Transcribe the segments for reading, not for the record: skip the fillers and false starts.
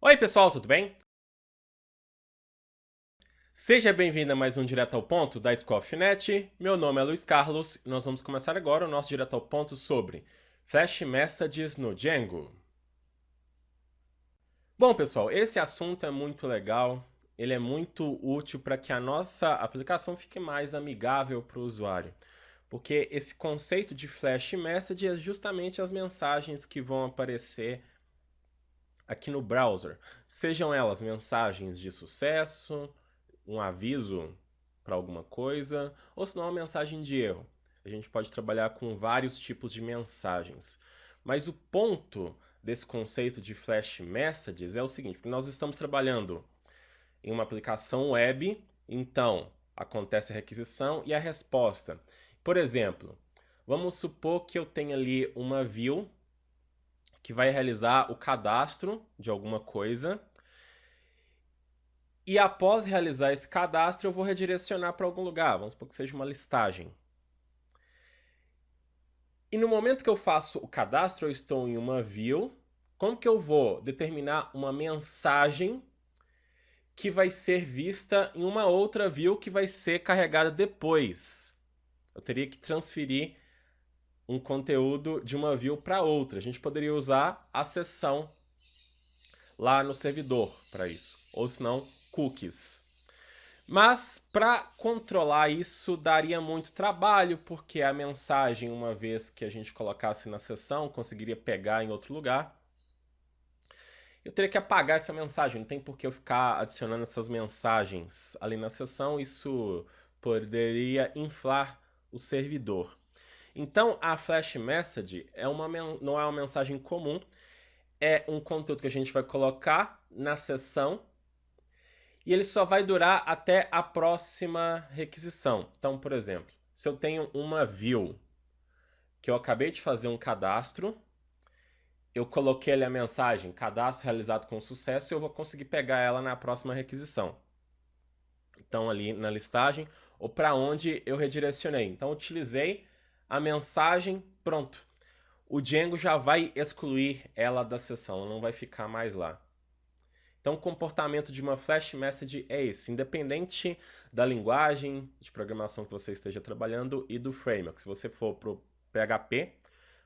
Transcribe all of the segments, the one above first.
Oi pessoal, tudo bem? Seja bem-vindo a mais um Direto ao Ponto da ScoffNet. Meu nome é Luiz Carlos e nós vamos começar agora o nosso Direto ao Ponto sobre Flash Messages no Django. Bom pessoal, esse assunto é muito legal, ele é muito útil para que a nossa aplicação fique mais amigável para o usuário. Porque esse conceito de Flash Message é justamente as mensagens que vão aparecer aqui no browser. Sejam elas mensagens de sucesso, um aviso para alguma coisa, ou se não, uma mensagem de erro. A gente pode trabalhar com vários tipos de mensagens. Mas o ponto desse conceito de Flash Messages é o seguinte, porque nós estamos trabalhando em uma aplicação web, então acontece a requisição e a resposta. Por exemplo, vamos supor que eu tenha ali uma view que vai realizar o cadastro de alguma coisa. E após realizar esse cadastro, eu vou redirecionar para algum lugar. Vamos supor que seja uma listagem. E no momento que eu faço o cadastro, eu estou em uma view. Como que eu vou determinar uma mensagem que vai ser vista em uma outra view que vai ser carregada depois? Eu teria que transferir um conteúdo de uma view para outra. A gente poderia usar a seção lá no servidor para isso. Ou se não, cookies. Mas para controlar isso daria muito trabalho, porque a mensagem, uma vez que a gente colocasse na sessão, conseguiria pegar em outro lugar. Eu teria que apagar essa mensagem, não tem por que eu ficar adicionando essas mensagens ali na sessão, isso poderia inflar o servidor. Então a Flash Message não é uma mensagem comum, é um conteúdo que a gente vai colocar na sessão e ele só vai durar até a próxima requisição. Então, por exemplo, se eu tenho uma view que eu acabei de fazer um cadastro, eu coloquei ali a mensagem cadastro realizado com sucesso e eu vou conseguir pegar ela na próxima requisição. Então, ali na listagem, ou para onde eu redirecionei. Então, utilizei a mensagem, pronto. O Django já vai excluir ela da sessão, ela não vai ficar mais lá. Então, o comportamento de uma Flash Message é esse, independente da linguagem de programação que você esteja trabalhando e do framework. Se você for para o PHP,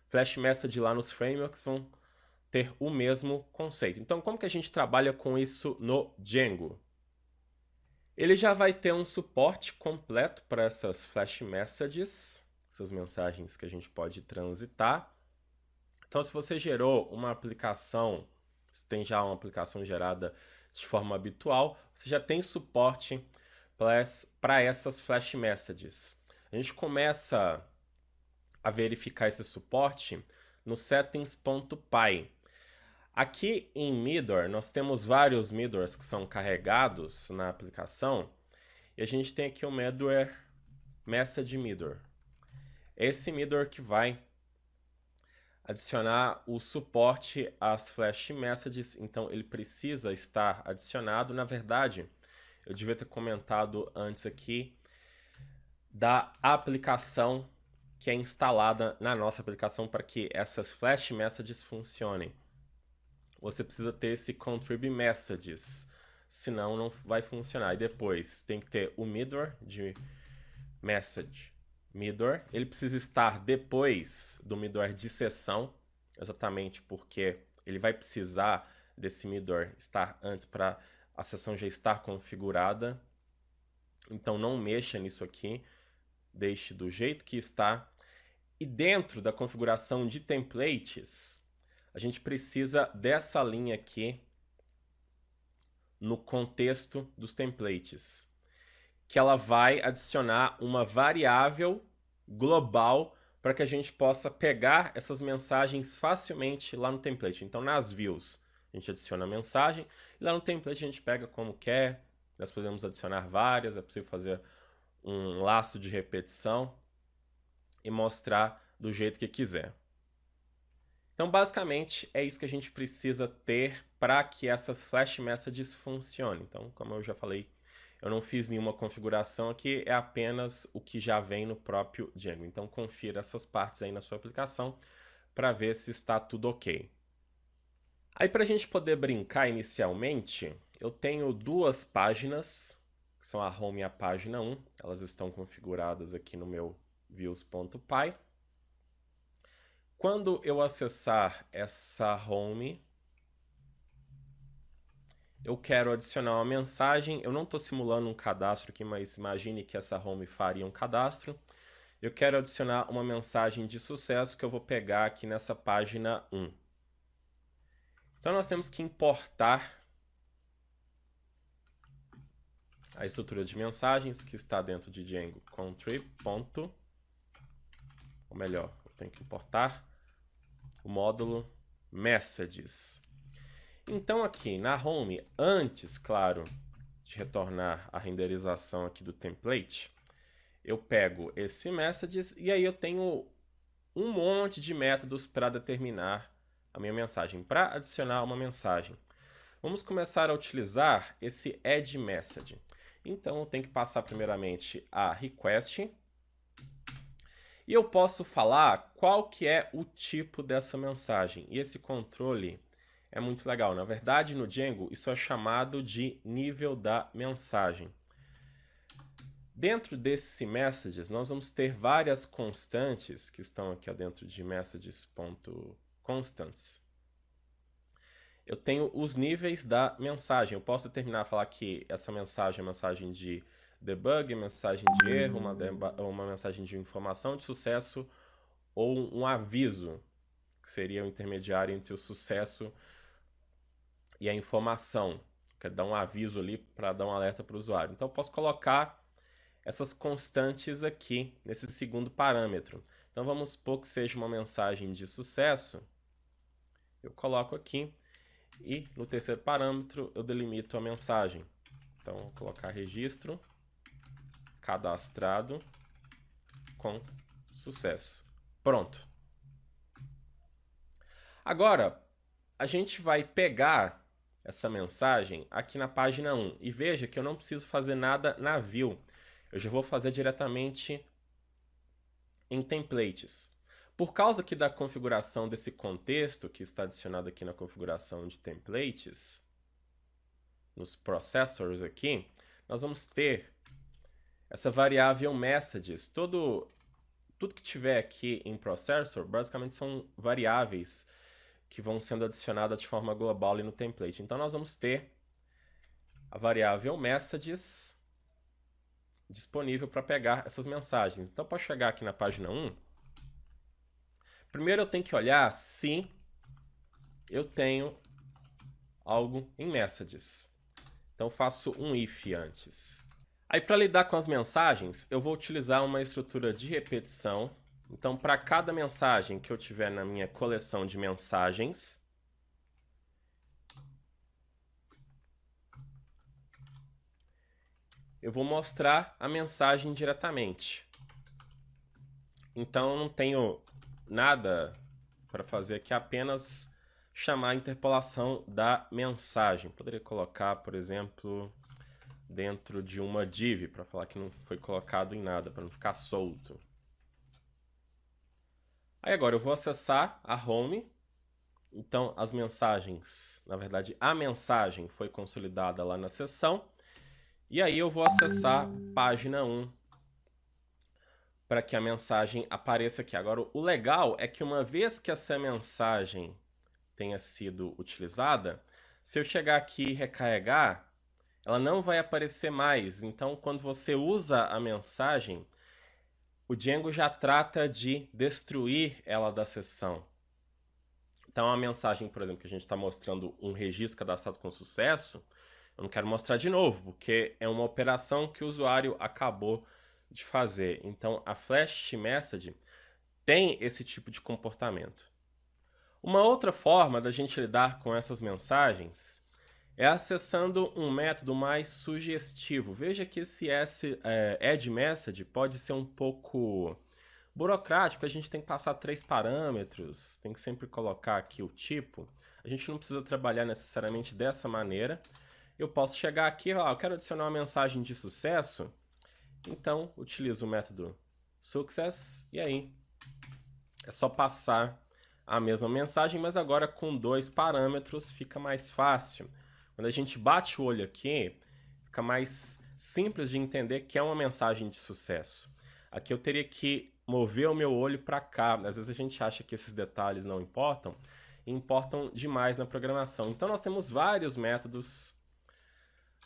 Flash Message lá nos frameworks vão ter o mesmo conceito. Então, como que a gente trabalha com isso no Django? Ele já vai ter um suporte completo para essas Flash Messages, essas mensagens que a gente pode transitar. Então, se você gerou uma aplicação, se tem já uma aplicação gerada de forma habitual, você já tem suporte para essas Flash Messages. A gente começa a verificar esse suporte no settings.py. Aqui em Midor, nós temos vários Midors que são carregados na aplicação, e a gente tem aqui o Midor Message Midor. Esse Midor que vai adicionar o suporte às Flash Messages, então ele precisa estar adicionado. Na verdade, eu devia ter comentado antes aqui da aplicação que é instalada na nossa aplicação para que essas Flash Messages funcionem. Você precisa ter esse Contrib Messages, senão não vai funcionar. E depois tem que ter o Midor de Message Midor. Ele precisa estar depois do Midor de sessão, exatamente porque ele vai precisar desse Midor estar antes para a sessão já estar configurada. Então não mexa nisso aqui, deixe do jeito que está. E dentro da configuração de templates, a gente precisa dessa linha aqui no contexto dos templates, que ela vai adicionar uma variável global para que a gente possa pegar essas mensagens facilmente lá no template. Então, nas views, a gente adiciona a mensagem, e lá no template a gente pega como quer, nós podemos adicionar várias, é possível fazer um laço de repetição e mostrar do jeito que quiser. Então, basicamente, é isso que a gente precisa ter para que essas Flash Messages funcionem. Então, como eu já falei, eu não fiz nenhuma configuração aqui, é apenas o que já vem no próprio Django. Então, confira essas partes aí na sua aplicação para ver se está tudo ok. Aí para a gente poder brincar inicialmente, eu tenho duas páginas, que são a home e a página 1. Elas estão configuradas aqui no meu views.py. Quando eu acessar essa home, eu quero adicionar uma mensagem. Eu não estou simulando um cadastro aqui, mas imagine que essa home faria um cadastro. Eu quero adicionar uma mensagem de sucesso que eu vou pegar aqui nessa página 1. Então nós temos que importar a estrutura de mensagens que está dentro de Django Country. Ou melhor, eu tenho que importar o módulo Messages. Então aqui na home, antes, claro, de retornar a renderização aqui do template, eu pego esse messages e aí eu tenho um monte de métodos para determinar a minha mensagem, para adicionar uma mensagem. Vamos começar a utilizar esse add message. Então eu tenho que passar primeiramente a request e eu posso falar qual que é o tipo dessa mensagem. E esse controle é muito legal. Na verdade, no Django, isso é chamado de nível da mensagem. Dentro desse messages, nós vamos ter várias constantes que estão aqui dentro de messages.constants. Eu tenho os níveis da mensagem. Eu posso determinar, falar que essa mensagem é mensagem de debug, mensagem de erro, uma mensagem de informação de sucesso ou um aviso, que seria o intermediário entre o sucesso e a informação. Quer dar um aviso ali para dar um alerta para o usuário. Então eu posso colocar essas constantes aqui nesse segundo parâmetro. Então vamos supor que seja uma mensagem de sucesso. Eu coloco aqui e no terceiro parâmetro eu delimito a mensagem. Então vou colocar registro cadastrado com sucesso. Pronto. Agora a gente vai pegar essa mensagem aqui na página 1 e veja que eu não preciso fazer nada na view. Eu já vou fazer diretamente em templates. Por causa aqui da configuração desse contexto que está adicionado aqui na configuração de templates, nos processors aqui, nós vamos ter essa variável messages. Tudo que tiver aqui em processor, basicamente são variáveis que vão sendo adicionadas de forma global ali no template. Então nós vamos ter a variável messages disponível para pegar essas mensagens. Então, para chegar aqui na página 1, primeiro eu tenho que olhar se eu tenho algo em messages. Então, eu faço um if antes. Aí, para lidar com as mensagens, eu vou utilizar uma estrutura de repetição. Então, para cada mensagem que eu tiver na minha coleção de mensagens, eu vou mostrar a mensagem diretamente. Então, eu não tenho nada para fazer aqui, apenas chamar a interpolação da mensagem. Poderia colocar, por exemplo, dentro de uma div, para falar que não foi colocado em nada, para não ficar solto. Aí agora eu vou acessar a home. Então, as mensagens, na verdade, a mensagem foi consolidada lá na seção. E aí eu vou acessar página 1 para que a mensagem apareça aqui. Agora, o legal é que uma vez que essa mensagem tenha sido utilizada, se eu chegar aqui e recarregar, ela não vai aparecer mais. Então, quando você usa a mensagem, o Django já trata de destruir ela da sessão. Então, a mensagem, por exemplo, que a gente está mostrando um registro cadastrado com sucesso, eu não quero mostrar de novo, porque é uma operação que o usuário acabou de fazer. Então, a flash message tem esse tipo de comportamento. Uma outra forma da gente lidar com essas mensagens é acessando um método mais sugestivo. Veja que esse add message pode ser um pouco burocrático, a gente tem que passar 3 parâmetros, tem que sempre colocar aqui o tipo. A gente não precisa trabalhar necessariamente dessa maneira. Eu posso chegar aqui, ó, eu quero adicionar uma mensagem de sucesso, então utilizo o método success e aí é só passar a mesma mensagem, mas agora com 2 parâmetros fica mais fácil. Quando a gente bate o olho aqui, fica mais simples de entender que é uma mensagem de sucesso. Aqui eu teria que mover o meu olho para cá. Às vezes a gente acha que esses detalhes não importam, e importam demais na programação. Então nós temos vários métodos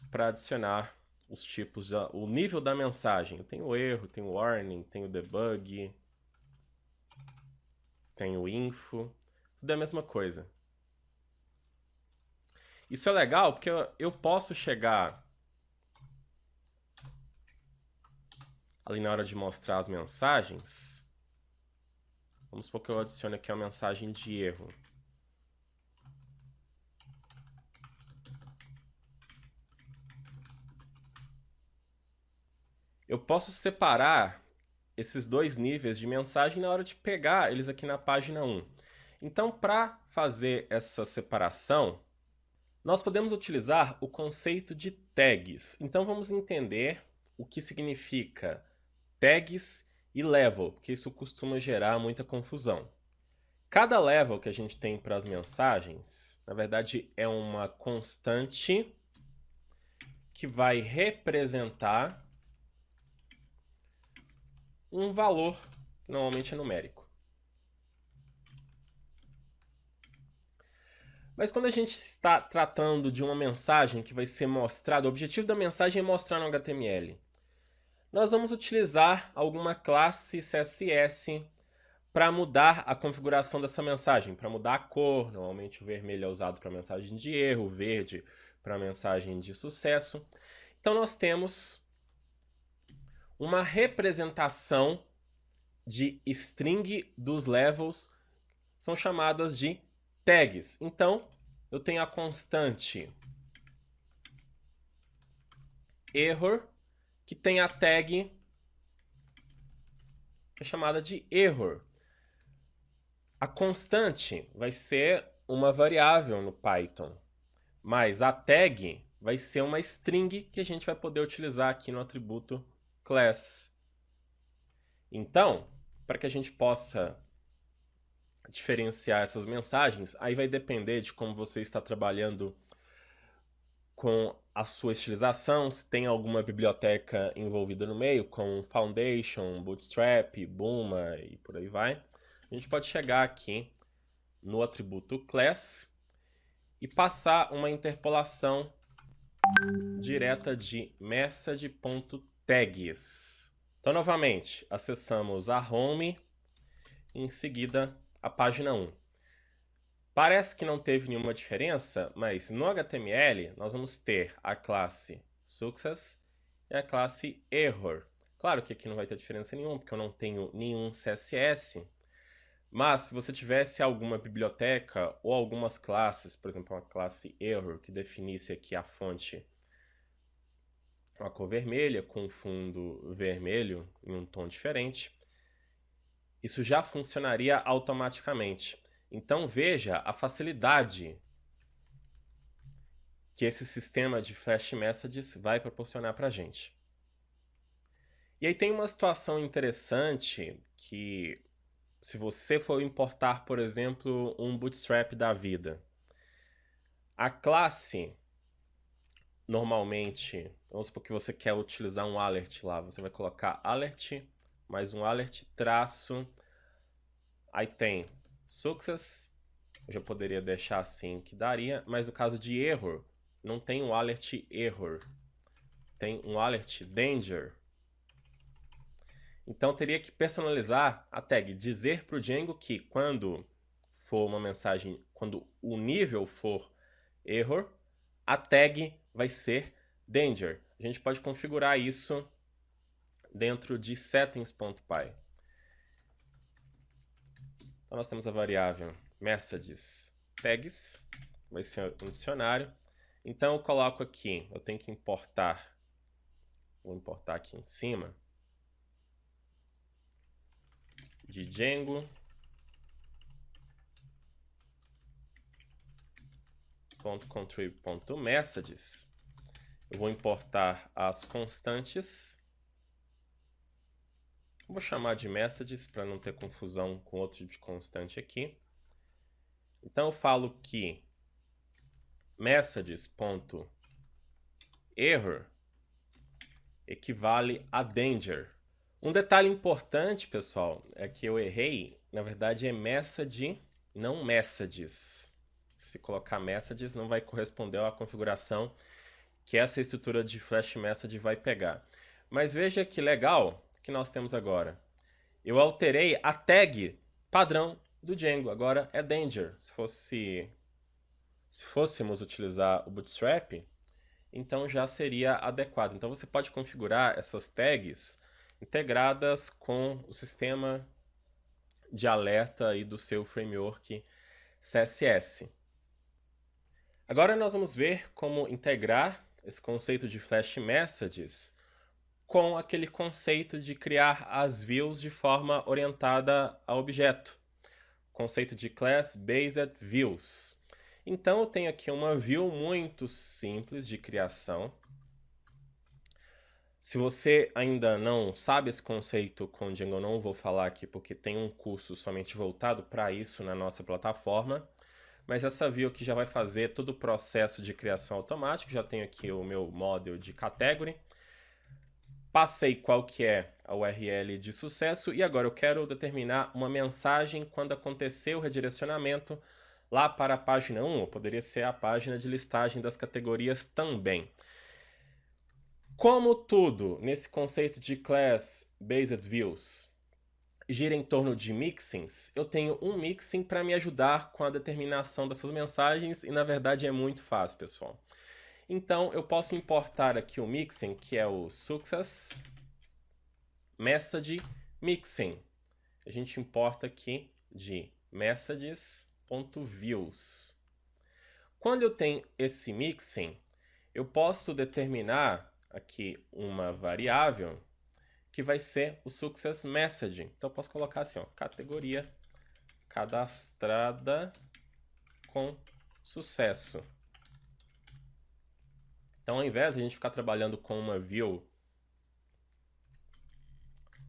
para adicionar os tipos, o nível da mensagem. Tem o erro, tem o warning, tem o debug, tem o info, tudo é a mesma coisa. Isso é legal porque eu posso chegar ali na hora de mostrar as mensagens. Vamos supor que eu adicione aqui a mensagem de erro. Eu posso separar esses 2 níveis de mensagem na hora de pegar eles aqui na página 1. Então, para fazer essa separação, nós podemos utilizar o conceito de tags. Então, vamos entender o que significa tags e level, porque isso costuma gerar muita confusão. Cada level que a gente tem para as mensagens, na verdade, é uma constante que vai representar um valor, que normalmente é numérico. Mas quando a gente está tratando de uma mensagem que vai ser mostrada, o objetivo da mensagem é mostrar no HTML. Nós vamos utilizar alguma classe CSS para mudar a configuração dessa mensagem, para mudar a cor. Normalmente o vermelho é usado para mensagem de erro, o verde para mensagem de sucesso. Então nós temos uma representação de string dos levels, são chamadas de tags. Então, eu tenho a constante error, que tem a tag que é chamada de error. A constante vai ser uma variável no Python, mas a tag vai ser uma string que a gente vai poder utilizar aqui no atributo class. Então, para que a gente possa diferenciar essas mensagens, aí vai depender de como você está trabalhando com a sua estilização, se tem alguma biblioteca envolvida no meio, com Foundation, Bootstrap, Buma e por aí vai. A gente pode chegar aqui no atributo class e passar uma interpolação direta de message.tags. Então, novamente, acessamos a home e em seguida a página 1. Parece que não teve nenhuma diferença, mas no HTML nós vamos ter a classe success e a classe error. Claro que aqui não vai ter diferença nenhuma, porque eu não tenho nenhum CSS, mas se você tivesse alguma biblioteca ou algumas classes, por exemplo, uma classe error que definisse aqui a fonte uma cor vermelha com fundo vermelho em um tom diferente, isso já funcionaria automaticamente. Então veja a facilidade que esse sistema de Flash Messages vai proporcionar para a gente. E aí tem uma situação interessante que, se você for importar, por exemplo, um Bootstrap da vida, a classe, normalmente, vamos supor que você quer utilizar um alert lá, você vai colocar alert, mais um alert, traço, aí tem success, eu já poderia deixar assim que daria, mas no caso de error, não tem um alert error, tem um alert danger. Então teria que personalizar a tag, dizer para o Django que quando for uma mensagem, quando o nível for error, a tag vai ser danger. A gente pode configurar isso dentro de settings.py. Então nós temos a variável messages tags, vai ser um dicionário. Então eu coloco aqui, eu tenho que importar, vou importar aqui em cima, de Django .contrib.messages, eu vou importar as constantes, vou chamar de messages para não ter confusão com outro tipo de constante aqui. Então eu falo que messages.error equivale a danger. Um detalhe importante, pessoal, é que eu errei. Na verdade é message, não messages. Se colocar messages não vai corresponder à configuração que essa estrutura de flash message vai pegar. Mas veja que legal que nós temos agora. Eu alterei a tag padrão do Django. Agora é danger. Se fôssemos utilizar o Bootstrap, então já seria adequado. Então você pode configurar essas tags integradas com o sistema de alerta aí do seu framework CSS. Agora nós vamos ver como integrar esse conceito de flash messages com aquele conceito de criar as views de forma orientada a objeto. Conceito de Class Based Views. Então eu tenho aqui uma view muito simples de criação. Se você ainda não sabe esse conceito com Django, eu não vou falar aqui porque tem um curso somente voltado para isso na nossa plataforma. Mas essa view aqui já vai fazer todo o processo de criação automático. Já tenho aqui o meu model de category. Passei qual que é a URL de sucesso e agora eu quero determinar uma mensagem quando acontecer o redirecionamento lá para a página 1, ou poderia ser a página de listagem das categorias também. Como tudo nesse conceito de Class Based Views gira em torno de mixins, eu tenho um mixin para me ajudar com a determinação dessas mensagens e na verdade é muito fácil, pessoal. Então eu posso importar aqui o mixin, que é o success message mixin. A gente importa aqui de messages.views. Quando eu tenho esse mixin, eu posso determinar aqui uma variável que vai ser o success messaging. Então eu posso colocar assim, ó, categoria cadastrada com sucesso. Então ao invés de a gente ficar trabalhando com uma view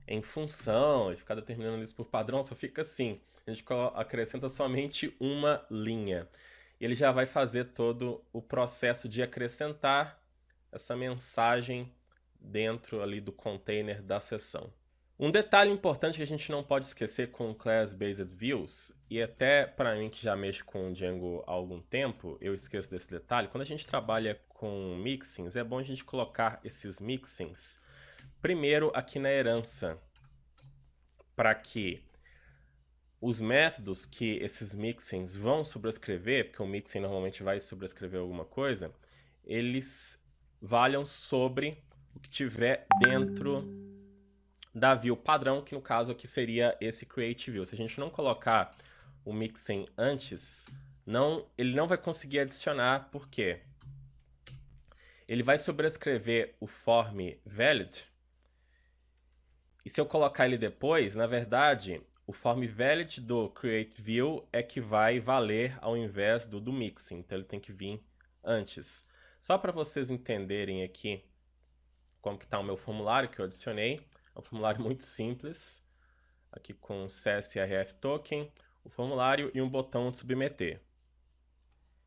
em função e ficar determinando isso por padrão, só fica assim. A gente acrescenta somente uma linha. E ele já vai fazer todo o processo de acrescentar essa mensagem dentro ali do container da sessão. Um detalhe importante que a gente não pode esquecer com Class Based Views, e até para mim que já mexo com Django há algum tempo, eu esqueço desse detalhe, quando a gente trabalha com mixins, é bom a gente colocar esses mixins primeiro aqui na herança, para que os métodos que esses mixins vão sobrescrever, porque o mixin normalmente vai sobrescrever alguma coisa, eles valham sobre o que tiver dentro da view padrão, que no caso aqui seria esse create view. Se a gente não colocar o mixin antes, ele não vai conseguir adicionar, por quê? Ele vai sobrescrever o form valid, e se eu colocar ele depois, na verdade, o form valid do create view é que vai valer ao invés do mixin, então ele tem que vir antes. Só para vocês entenderem aqui como que está o meu formulário que eu adicionei, é um formulário muito simples, aqui com CSRF token, o formulário e um botão de submeter.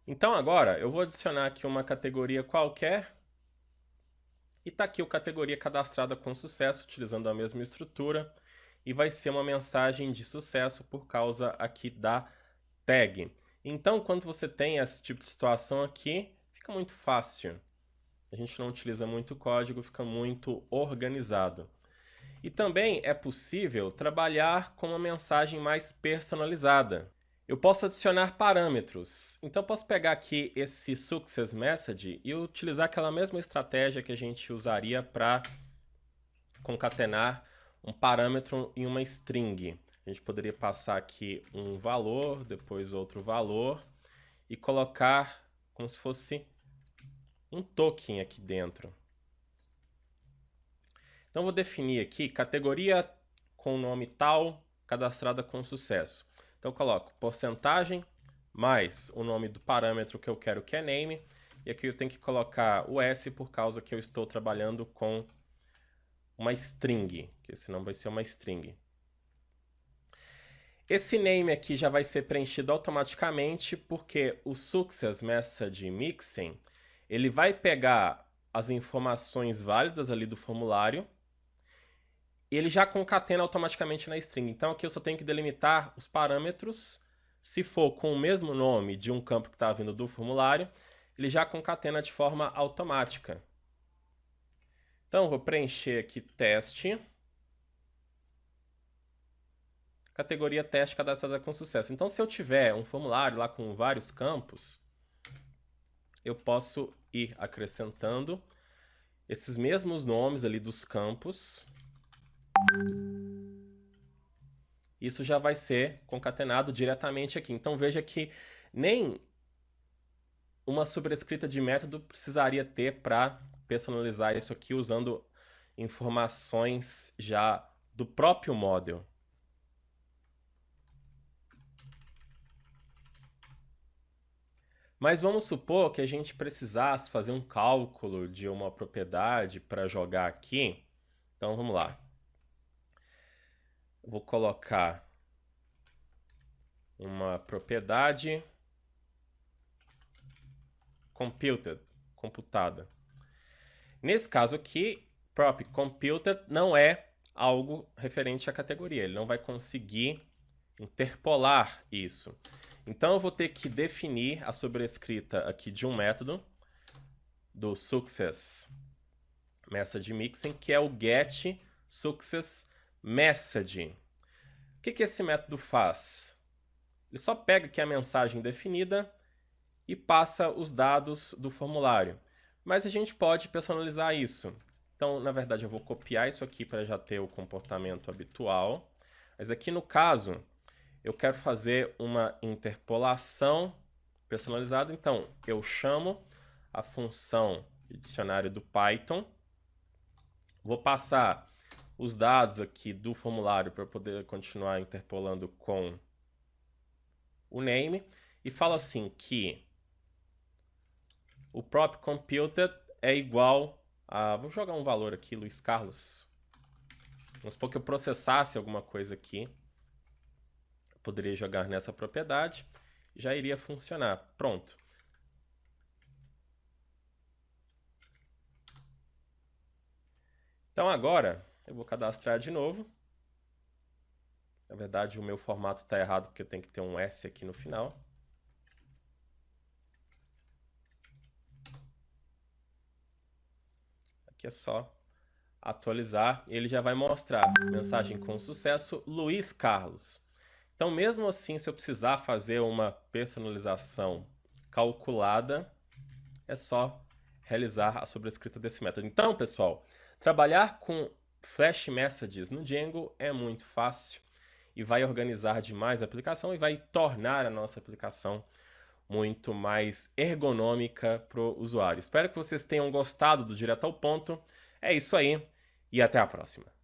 Então agora eu vou adicionar aqui uma categoria qualquer, e está aqui a categoria cadastrada com sucesso, utilizando a mesma estrutura, e vai ser uma mensagem de sucesso por causa aqui da tag. Então, quando você tem esse tipo de situação aqui, fica muito fácil. A gente não utiliza muito código, fica muito organizado. E também é possível trabalhar com uma mensagem mais personalizada. Eu posso adicionar parâmetros. Então, eu posso pegar aqui esse success message e utilizar aquela mesma estratégia que a gente usaria para concatenar um parâmetro em uma string. A gente poderia passar aqui um valor, depois outro valor, e colocar como se fosse um token aqui dentro. Então, vou definir aqui categoria com nome tal, cadastrada com sucesso. Então, eu coloco porcentagem mais o nome do parâmetro que eu quero que é name. E aqui eu tenho que colocar o S por causa que eu estou trabalhando com uma string, que senão vai ser uma string. Esse name aqui já vai ser preenchido automaticamente porque o Success Message Mixing, ele vai pegar as informações válidas ali do formulário e ele já concatena automaticamente na string. Então aqui eu só tenho que delimitar os parâmetros. Se for com o mesmo nome de um campo que está vindo do formulário, ele já concatena de forma automática. Então eu vou preencher aqui teste. Categoria teste cadastrada com sucesso. Então, se eu tiver um formulário lá com vários campos, eu posso ir acrescentando esses mesmos nomes ali dos campos. Isso já vai ser concatenado diretamente aqui. Então, veja que nem uma sobrescrita de método precisaria ter para personalizar isso aqui usando informações já do próprio model. Mas vamos supor que a gente precisasse fazer um cálculo de uma propriedade para jogar aqui. Então vamos lá. Vou colocar uma propriedade computed, computada. Nesse caso aqui, prop computed não é algo referente à categoria. Ele não vai conseguir interpolar isso. Então eu vou ter que definir a sobrescrita aqui de um método do Success Message Mixing, que é o getSuccessMessage. O que esse método faz? Ele só pega aqui a mensagem definida e passa os dados do formulário. Mas a gente pode personalizar isso. Então, na verdade, eu vou copiar isso aqui para já ter o comportamento habitual. Mas aqui no caso, eu quero fazer uma interpolação personalizada. Então, eu chamo a função de dicionário do Python. Vou passar os dados aqui do formulário para poder continuar interpolando com o name. E falo assim que o prop computed é igual a... Vou jogar um valor aqui, Luiz Carlos. Vamos supor que eu processasse alguma coisa aqui. Poderia jogar nessa propriedade, já iria funcionar. Pronto. Então agora eu vou cadastrar de novo. Na verdade o meu formato está errado porque tem que ter um S aqui no final. Aqui é só atualizar e ele já vai mostrar mensagem com sucesso, Luiz Carlos. Então, mesmo assim, se eu precisar fazer uma personalização calculada, é só realizar a sobrescrita desse método. Então, pessoal, trabalhar com Flash Messages no Django é muito fácil e vai organizar demais a aplicação e vai tornar a nossa aplicação muito mais ergonômica para o usuário. Espero que vocês tenham gostado do Direto ao Ponto. É isso aí e até a próxima.